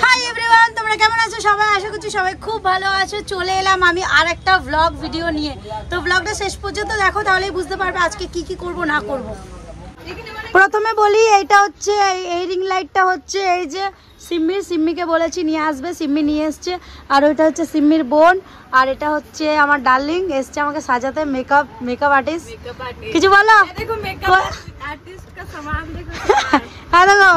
Hi everyone, তোমরা কেমন আছো সবাই? আশা করছি সবাই খুব ভালো আছো। চলে এলাম আমি আরেকটা ব্লগ ভিডিও নিয়ে। তো ব্লগটা শেষ পর্যন্ত দেখো, তাহলেই বুঝতে পারবে আজকে কি কি করব না করব। প্রথমে বলি, এইটা হচ্ছে এই রিং লাইটটা হচ্ছে এই যে সিম্মিকে বলেছি নিয়ে আসবে, সিম্মি নিয়ে এসছে। আর ওইটা হচ্ছে সিম্মির বোন, আর এটা হচ্ছে আমার ডার্লিং এসছে আমাকে সাজাতে। Makeup artist. কিছু বলো। দেখো মেকআপ আর্টিস্ট का सामान देखो। হ্যাঁ দেখো,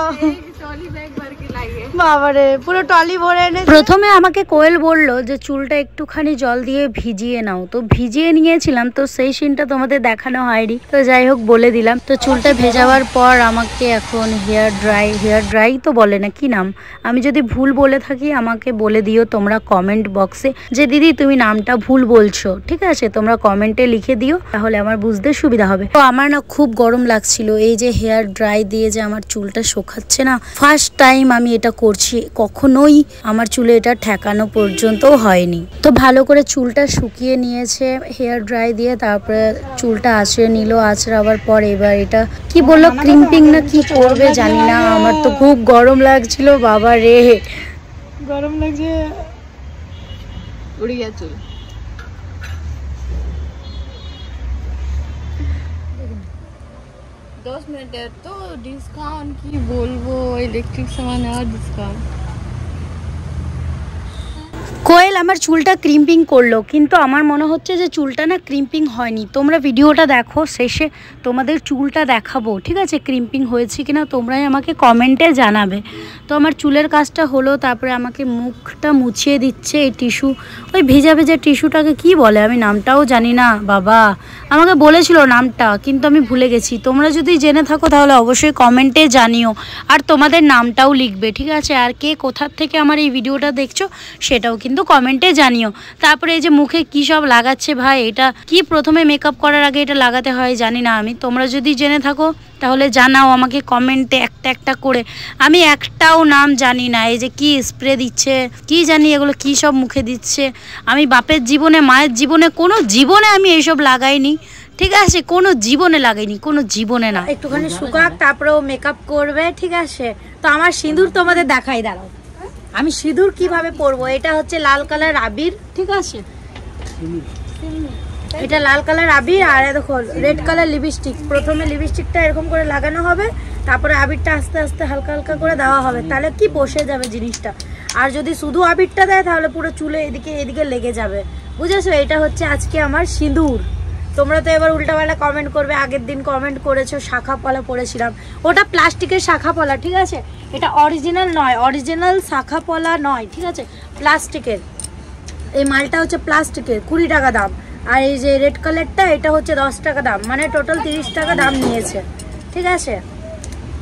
ট্রলি ব্যাগ ভর के लाइए। বাবারে, পুরো ট্রলি ভরে এনে। প্রথমে আমাকে কোয়েল বললো যে চুলটা একটুখানি জল দিয়ে ভিজিয়ে নাও, তো ভিজিয়ে নিয়েছিলাম, তো সেই সিনটা তোমাদের দেখানো হয়নি, তো যাই হোক বলে দিলাম। তো চুলটা ভেজাবার পর আমাকে এখন হেয়ার ড্রাই তো বলে না, কি নাম, আমি যদি ভুল বলে থাকি আমাকে বলে দিও তোমরা কমেন্ট বক্সে যে দিদি তুমি নামটা ভুল বলছো, ঠিক আছে? তোমরা কমেন্টে লিখে দিও, তাহলে আমার বুঝতে সুবিধা হবে। তো আমার না খুব গরম লাগছিল, এই যে হেয়ার ড্রাই দিয়ে যে আমার চুলটা শুকাচ্ছে না, ফার্স্ট টাইম আমি এটা করছি। কখনোই আমার চুলে এটা ঠেকানো পর্যন্ত হয়নি। তো ভালো করে চুলটা শুকিয়ে নিয়েছে হেয়ার ড্রাই দিয়ে, তারপরে চুলটা আঁচড়ে নিল। আঁচড়াবার পর এবার এটা কি বললো, ক্রিম্পিং না কি করবে জানি না। আমার তো খুব গরম লাগছিল, বাবা রে গরম লাগছে। উড়ে গিয়া চুল। 10 মিনিটের তো ডিসকাউন্ট, কি বলবো, ইলেকট্রিক সামান আর ডিসকাউন্ট। কোয়েল আমার চুলটা ক্রিম্পিং করলো, কিন্তু আমার মনে হচ্ছে যে চুলটা না ক্রিম্পিং হয়নি। তোমরা ভিডিওটা দেখো, শেষে তোমাদের চুলটা দেখাবো, ঠিক আছে? ক্রিম্পিং হয়েছে কিনা তোমরাই আমাকে কমেন্টে জানাবে। তো আমার চুলের কাজটা হলো, তারপরে আমাকে মুখটা মুছিয়ে দিচ্ছে এই টিস্যু, ওই ভেজা ভেজা টিস্যুটাকে কি বলে আমি নামটাও জানি না। বাবা আমাকে বলেছিল নামটা, কিন্তু আমি ভুলে গেছি। তোমরা যদি জেনে থাকো তাহলে অবশ্যই কমেন্টে জানিও, আর তোমাদের নামটাও লিখবে, ঠিক আছে? আর কে কোথার থেকে আমার এই ভিডিওটা দেখছো সেটাও কিন্তু কমেন্টে জানিও। তারপরে এই যে মুখে কি সব লাগাচ্ছে ভাই, এটা কি প্রথমে মেকআপ করার আগে এটা লাগাতে হয় জানি না আমি। তোমরা যদি জেনে থাকো তাহলে জানাও আমাকে কমেন্টে একটা একটা করে। আমি একটাও নাম জানি না। এই যে কি স্প্রে দিচ্ছে কি জানি, এগুলো কি সব মুখে দিচ্ছে। আমি বাপের জীবনে মায়ের জীবনে কোনো জীবনে আমি এইসব লাগাইনি, ঠিক আছে? কোনো জীবনে লাগাইনি, কোনো জীবনে না। একটুখানি শুকাক, তারপরে ও মেকআপ করবে, ঠিক আছে? তো আমার সিঁদুর তোমাদের দেখাই, দাঁড়াও আমি সিঁদুর কিভাবে পরবো। এটা হচ্ছে লাল কালার আবির, ঠিক আছে? এটা লাল কালার আবির, আর দেখো রেড কালার লিপস্টিক। প্রথমে লিপস্টিকটা এরকম করে লাগানো হবে, তারপরে আবিরটা আস্তে আস্তে হালকা হালকা করে দেওয়া হবে, তাহলে কি বসে যাবে জিনিসটা। আর যদি শুধু আবিরটা দেয় তাহলে পুরো চুলে এদিকে লেগে যাবে, বুঝেছো? এটা হচ্ছে আজকে আমার সিঁদুর। তোমরা তো এবার উল্টাপাল্টা কমেন্ট করবে। আগের দিন কমেন্ট করেছো শাখা পলা পরেছিলাম, ওটা প্লাস্টিকের শাখা পলা, ঠিক আছে? এটা অরিজিনাল নয়, অরিজিনাল শাখা পলা নয়, ঠিক আছে? প্লাস্টিকের। এই মালটা হচ্ছে প্লাস্টিকের, 20 টাকা দাম। আর এই যে রেড কালারটা, এটা হচ্ছে 10 টাকা দাম, মানে টোটাল 30 টাকা দাম নিয়েছে, ঠিক আছে?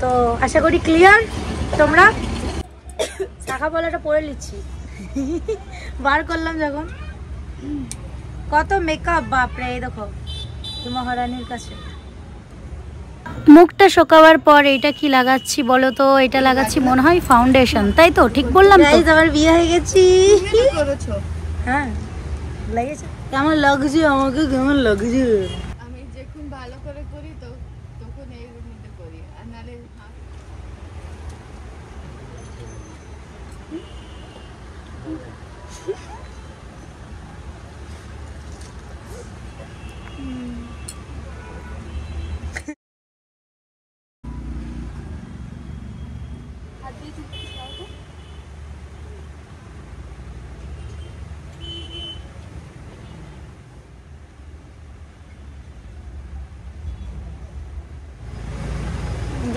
তো আশা করি ক্লিয়ার তোমরা। শাখা পলাটা পরে নিচ্ছি, বার করলাম যখন। কত মেকআপ, বাপরে! এই দেখো মহারানীর কাছে। মুখটা শুকাবার পর এটা কি লাগাচ্ছি বলো তো? এটা লাগাচ্ছি মনে হয় ফাউন্ডেশন, তাই তো? ঠিক বললাম তো? আমার বিয়ে হয়ে গেছি। হ্যাঁ লেগেছে। কেমন লাগছে আমাকে, কেমন লাগছে? আমি যখন ভালো করে করি তো তখন এই মধ্যে করি, আর নালে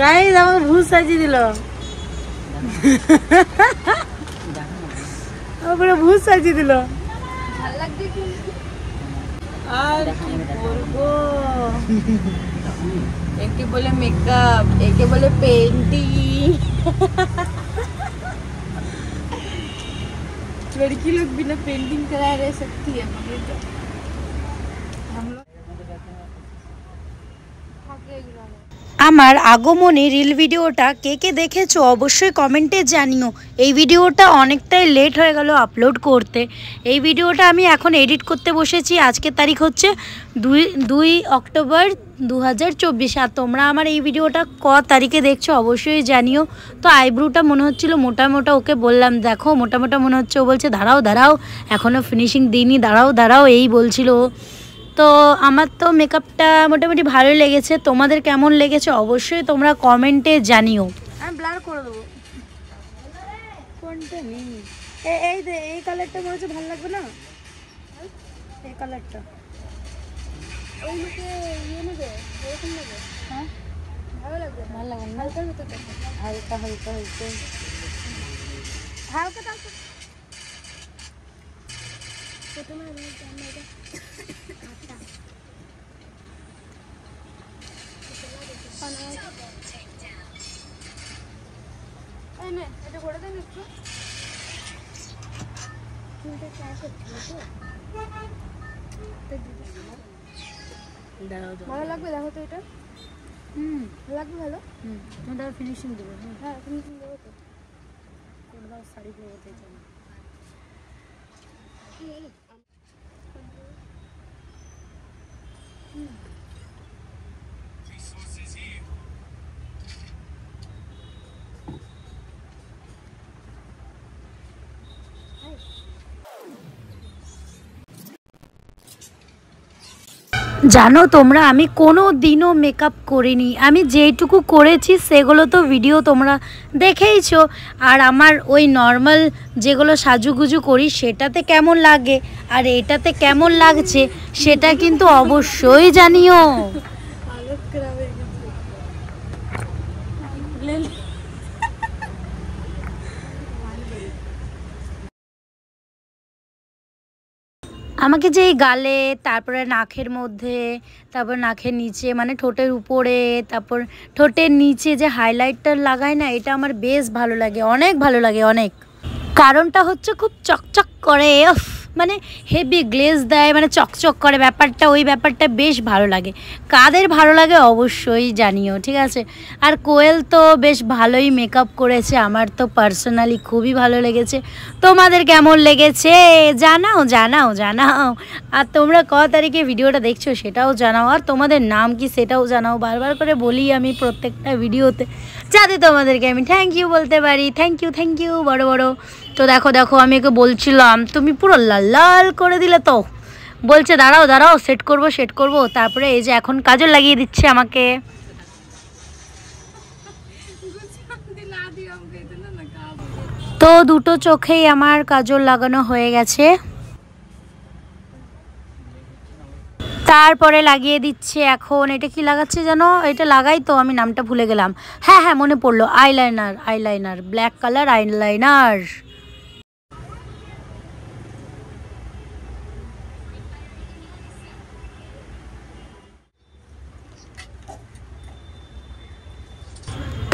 গাইস আমাকে ভূত সাজিয়ে দিল, পুরো ভূত সাজিয়ে দিল। ভালো লাগছে কি? আর কি বলবো, একে বলে মেকআপ, একে বলে पेंटिंग। लड़की लोग बिना पेंटिंग कराए रह सकती है, मगर तो हम लोग আমার আগমনী রিল ভিডিওটা কে কে দেখেছো অবশ্যই কমেন্টে জানিও। এই ভিডিওটা অনেকটাই লেট হয়ে গেল আপলোড করতে। এই ভিডিওটা আমি এখন এডিট করতে বসেছি। আজকের তারিখ হচ্ছে 2 অক্টোবর 2024। আর তোমরা আমার এই ভিডিওটা ক তারিখে দেখছো অবশ্যই জানিও। তো আইব্রোটা মনে হচ্ছিল মোটা মোটা, ওকে বললাম দেখো মোটা মোটা মনে হচ্ছে, ও বলছে দাঁড়াও দাঁড়াও এখনও ফিনিশিং দিইনি, দাঁড়াও দাঁড়াও এই বলছিল। তো আমার তো মেকআপটা মোটামুটি ভালো লেগেছে। তোমাদের কেমন লেগেছে অবশ্যই তোমরা কমেন্টে জানিও। আমি ব্লার করে দেবো। কোনটা নেই? এই কালারটা মনে হচ্ছে ভালো লাগবে না? এই কালারটা ওই লোকে ইয়ে নেবে, এরকম নেবে। হ্যাঁ ভালো লাগবে, ভালো লাগবে না? হালকার ভিতরে হালকা হালকা হালকা হালকা হালকা প্রথমে এটা করে দেন একটু। ভালো লাগবে দেখো তো এটা। ভালো লাগবে, ভালো। দাও ফিনিশিং দেবো। হ্যাঁ ফিনিশিং দেবো তো। করে দাও, শাড়ি পরবো তো জন্য। জানো তোমরা আমি কোনো দিনও মেকআপ করিনি। আমি যেটুকু করেছি সেগুলো তো ভিডিও তোমরা দেখেইছো। আর আমার ওই নর্মাল যেগুলো সাজুগুজু করি সেটাতে কেমন লাগে আর এটাতে কেমন লাগছে সেটা কিন্তু অবশ্যই জানিও। আমাকে যে এই গালে, তারপরে নাকের মধ্যে, তারপর নাকের নিচে মানে ঠোঁটের উপরে, তারপর ঠোঁটের নিচে যে হাইলাইটটা লাগায় না, এটা আমার বেশ ভালো লাগে, অনেক ভালো লাগে অনেক। কারণটা হচ্ছে খুব চকচক করে, মানে হেভি গ্লেজ দেয়, মানে চকচক করে ব্যাপারটা, ওই ব্যাপারটা বেশ ভালো লাগে। কাদের ভালো লাগে অবশ্যই জানিও, ঠিক আছে। আর কোয়েল তো বেশ ভালোই মেকআপ করেছে, আমার তো পার্সোনালি খুবই ভালো লেগেছে। তোমাদের কেমন লেগেছে জানাও জানাও জানাও। আর তোমরা ক তারিখে ভিডিওটা দেখছো সেটাও জানাও, আর তোমাদের নাম কি সেটাও জানাও। বারবার করে বলি আমি প্রত্যেকটা ভিডিওতে, যাতে তোমাদেরকে আমি থ্যাংক ইউ বলতে পারি। থ্যাংক ইউ বড় বড়। তো দেখো দেখো আমি ওকে বলছিলাম তুমি পুরো লাল লাল করে দিলে, তো বলছে দাঁড়াও দাঁড়াও সেট করবো। তারপরে এই যে এখন কাজল লাগিয়ে দিচ্ছে আমাকে। তো দুটো চোখেই আমার কাজল লাগানো হয়ে গেছে। তারপরে লাগিয়ে দিচ্ছে এখন, এটা কি লাগাচ্ছে জানো? এটা লাগাই তো, আমি নামটা ভুলে গেলাম। হ্যাঁ মনে পড়লো, আইলাইনার ব্ল্যাক কালার আইলাইনার।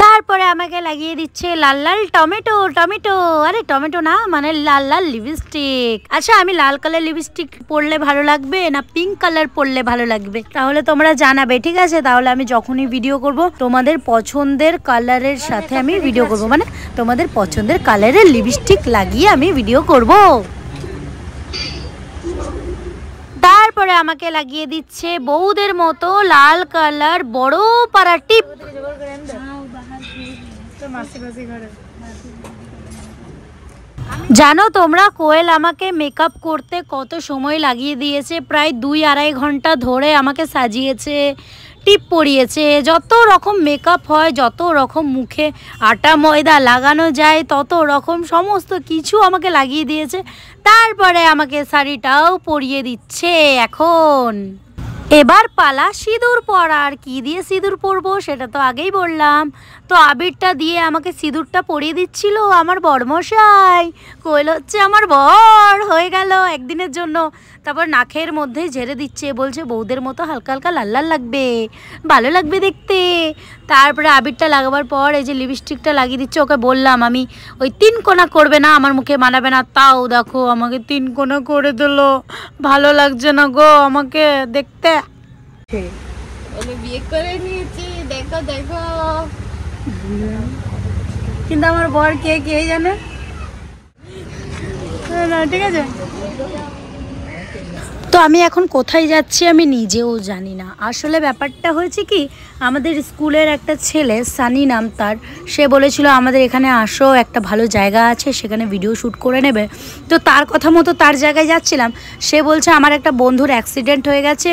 তারপরে আমাকে লাগিয়ে দিচ্ছে লাল লাল টমেটো। আরে টমেটো না, মানে লাল লাল লিপস্টিক। আচ্ছা আমি লাল কালার লিপস্টিক পরলে ভালো লাগবে না পিঙ্ক কালার পরলে ভালো লাগবে তাহলে তোমরা জানাবে, ঠিক আছে? তাহলে আমি যখনই ভিডিও করব তোমাদের পছন্দের কালারের সাথে আমি ভিডিও করব, মানে তোমাদের পছন্দের কালারের লিপস্টিক লাগিয়ে আমি ভিডিও করব। তারপরে আমাকে লাগিয়ে দিচ্ছে বউদের মতো লাল কালার বড় পাড়া টিপ। জানো তোমরা কোয়েল আমাকে মেকআপ করতে কত সময় লাগিয়ে দিয়েছে? প্রায় 2-2.5 ঘন্টা ধরে আমাকে সাজিয়েছে, টিপ পরিয়েছে, যত রকম মেকআপ হয়, যত রকম মুখে আটা ময়দা লাগানো যায় তত রকম সমস্ত কিছু আমাকে লাগিয়ে দিয়েছে। তারপরে আমাকে শাড়িটাও পরিয়ে দিচ্ছে এখন। এবার পালা সিঁদুর পরার। কি দিয়ে সিঁদুর পরবো সেটা তো আগেই বললাম। তো আবিরটা দিয়ে আমাকে সিঁদুরটা পরিয়ে দিচ্ছিল আমার বরমশাই। কোয়েল হচ্ছে আমার বর হয়ে গেল একদিনের জন্য। তারপর নাকের মধ্যেই ঝেড়ে দিচ্ছে, বলছে বউদের মতো হালকা হালকা লাল লাল লাগবে, ভালো লাগবে দেখতে। তারপরে আবিরটা লাগাবার পর এই যে লিপস্টিকটা লাগিয়ে দিচ্ছে। ওকে বললাম আমি ওই 3 কোনা করবে না, আমার মুখে মানাবে না, তাও দেখো আমাকে 3 কোনা করে দিল। ভালো লাগছে না গো আমাকে দেখতে। বিয়ে করে নিয়েছি, দেখো তো দেখো কিন্তু আমার বর কে কে জানে না, ঠিক আছে। তো আমি এখন কোথায় যাচ্ছি আমি নিজেও জানি না। আসলে ব্যাপারটা হয়েছে কি, আমাদের স্কুলের একটা ছেলে সানি নাম তার, সে বলেছিল আমাদের এখানে আসো, একটা ভালো জায়গা আছে সেখানে ভিডিও শ্যুট করে নেবে। তো তার কথা মতো তার জায়গায় যাচ্ছিলাম। সে বলছে আমার একটা বন্ধুর অ্যাক্সিডেন্ট হয়ে গেছে,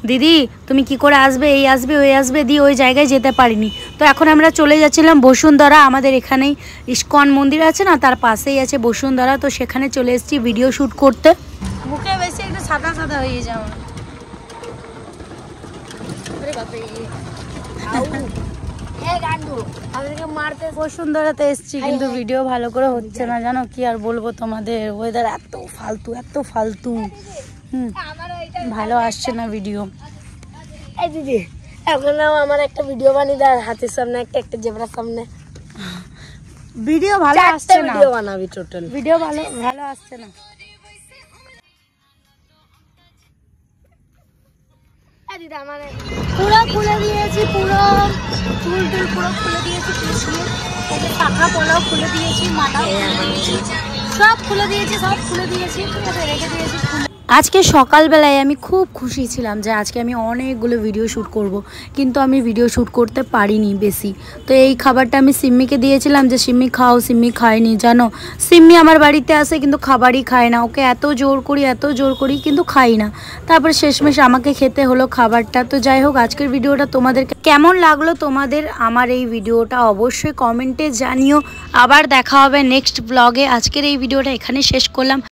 দিদি তুমি কি করে আসবে, এই আসবে ওই আসবে, দিয়ে ওই জায়গায় যেতে পারিনি। তো এখন আমরা চলে যাচ্ছিলাম বসুন্ধরা, আমাদের এখানেই ইস্কন মন্দির আছে না, তার পাশেই আছে বসুন্ধরা। তো সেখানে চলে এসেছি ভিডিও শ্যুট করতে। মুখে বেশি একটু সাদা সাদা হয়ে যাও। বসুন্ধরাতে এসছি কিন্তু ভিডিও ভালো করে হচ্ছে না, জানো কি আর বলবো তোমাদের, ওয়েদার এত ফালতু। ভালো আসছে না ভিডিও। এই দিদি এখন আমার একটা ভিডিও বানিয়ে দাও, হাতের সামনে একটা জেব্রার সামনে। ভিডিও ভালো আসছে না, ভিডিও বানাবি টোটাল, ভিডিও ভালো আসছে না। পুরো খুলে দিয়েছি, পুরো চুল পুরো খুলে দিয়েছি, পাখা পোলাও খুলে দিয়েছি, মাথাও খুলে দিয়েছি, সব খুলে দিয়েছি, ঠিক আছে, রেখে দিয়েছি। আজকে সকালবেলায় আমি খুব খুশি ছিলাম যে আজকে আমি অনেকগুলো ভিডিও শ্যুট করব, কিন্তু আমি ভিডিও শ্যুট করতে পারিনি বেশি। তো এই খাবারটা আমি সিম্মিকে দিয়েছিলাম যে সিম্মি খাও, সিম্মি খায়নি। জানো সিম্মি আমার বাড়িতে আসে কিন্তু খাবারই খায় না, ওকে এত জোর করি কিন্তু খাই না। তারপর শেষমেশ আমাকে খেতে হলো খাবারটা। তো যাই হোক, আজকের ভিডিওটা তোমাদের কেমন লাগলো তোমাদের আমার এই ভিডিওটা অবশ্যই কমেন্টে জানিও। আবার দেখা হবে নেক্সট ব্লগে। আজকের এই ভিডিওটা এখানে শেষ করলাম।